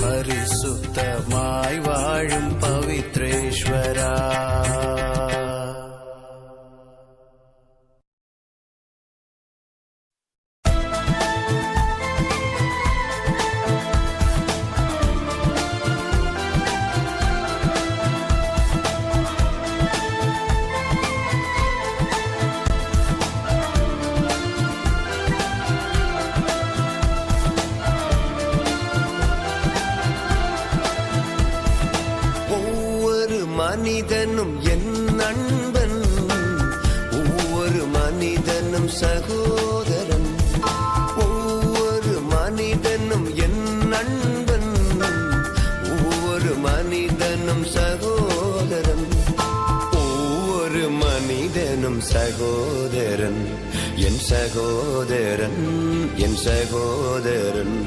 பரிசுத்தமாய் வாழும் பவித்ரேஸ்வரா. மனிதனும் என் நண்பன், ஒவ்வொரு மனிதனும் சகோதரன். ஒவ்வொரு மனிதனும் என் நண்பன், ஒவ்வொரு மனிதனும் சகோதரன். ஒவ்வொரு மனிதனும் சகோதரன், என் சகோதரன், என் சகோதரன்.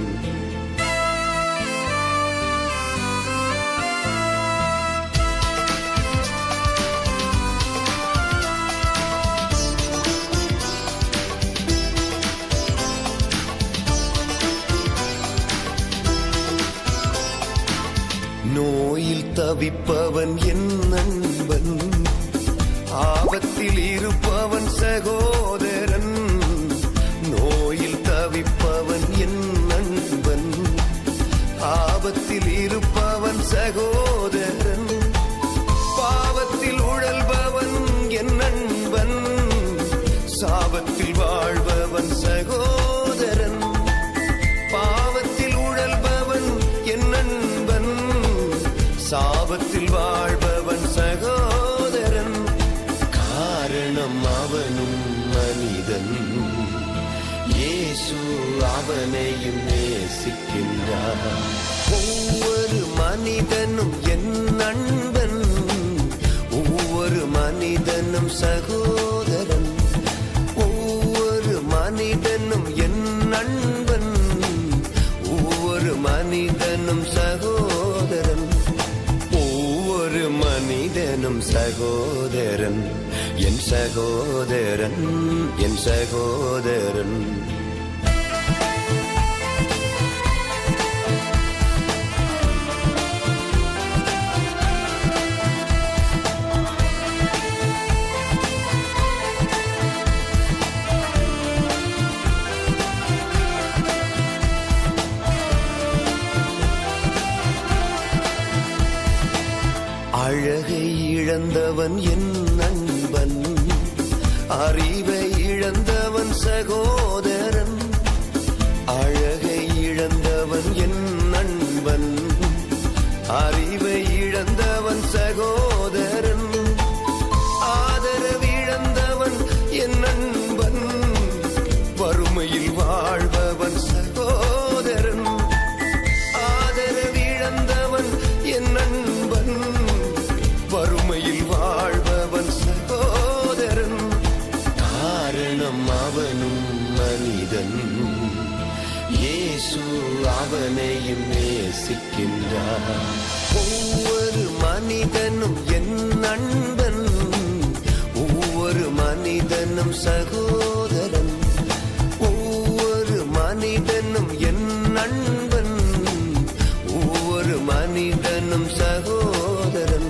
நோயில் தவிப்பவன் என் நண்பன், ஆபத்தில் இருப்பவன் சகோதரன். நோயில் தவிப்பவன் என் நண்பன், ஆபத்தில் இருப்பவன் சகோதரன். பாவத்தில் உழல்பவன் என் நண்பன், சாபத்தில் வாழ்பவன் சகோதரன். பாவத்தில் உழல்பவன் என் நண்பன், சாபத்தில் வாழ்பவன் சகோதரன். காரணம் அவனும் மனிதன், இயேசு அவனையும் நேசிக்கின்றார். ஒவ்வொரு மனிதனும் என் நண்பன், ஒவ்வொரு மனிதனும் சகோதரன். ஒவ்வொரு மனிதனும் என் நண்பன், ஒவ்வொரு மனிதனும் சகோதரன். ஒவ்வொரு மனிதனும் சகோதரன், என் சகோதரன், என் சகோதரன். அழகை இழந்தவன் என் நண்பன், அறிவை இழந்தவன் சகோதரன். அழகை இழந்தவன் என் நண்பன், அறிவை இழந்தவன் சகோதரன். ஆதரவு இழந்தவன் என் நண்பன், வறுமையில் வாழ்பவன் சகோதரன். ஆதரவு இழந்தவன் என் நண்பன், வறுமையில் வாழ்பவன் சகோதரன். காரணம் அவனும் மனிதன், இயேசு அவனையும் நேசிக்கின்றார். ஒவ்வொரு மனிதனும் என் நண்பன், ஒவ்வொரு மனிதனும் சகோதரன். ஒவ்வொரு மனிதனும் என் நண்பன், ஒவ்வொரு மனிதனும் சகோதரன்.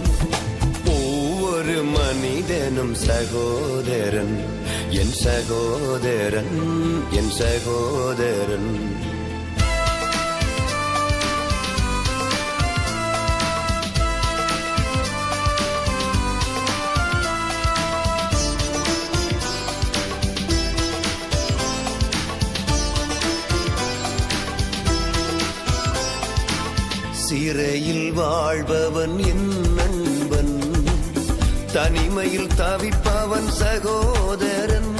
ஒவ்வொரு மனிதனும் சகோதரன், என் சகோதரன், என் சகோதரன். சிறையில் வாழ்பவன் என் நண்பன், தனிமையில் தவிப்பவன் சகோதரன்.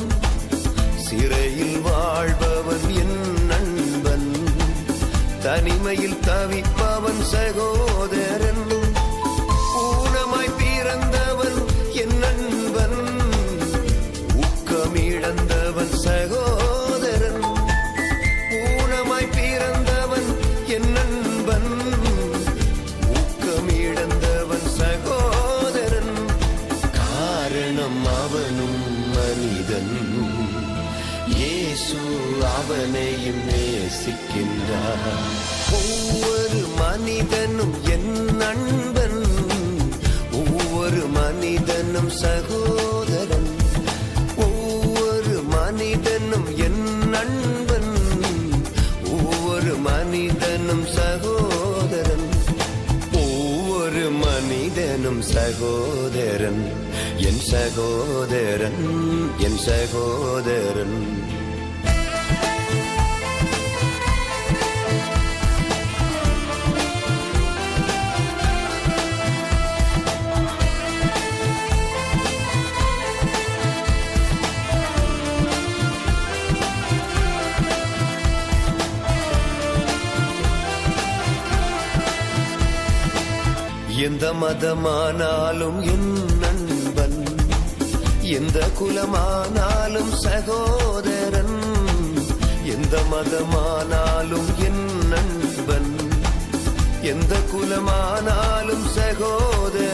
சிறையில் வாழ்பவன் என் நண்பன், தனிமையில் தவிப்பவன் சகோதரன். ஊனமாய் பிறந்தவன் என் நண்பன், ஊக்கமிழந்தவன் சகோதரன். ஊனமாய் பிறந்தவன் என் நண்பன், ஊக்கமிழந்தவன் சகோதரன். காரணம் அவனும் மனிதன், இயேசு அவனையும் நேசிக்கின்றார். மனிதனும் என் நண்பன், ஒவ்வொரு மனிதனும் சகோதரன். ஒவ்வொரு மனிதனும் என் நண்பன், ஒவ்வொரு மனிதனும் சகோதரன். ஒவ்வொரு மனிதனும் சகோதரன், என் சகோதரன், என் சகோதரன். எந்த மதமானாலும் என் நண்பன், எந்த குலமானாலும் சகோதரன். எந்த மதமானாலும் என் நண்பன், எந்த குலமானாலும் சகோதரன்.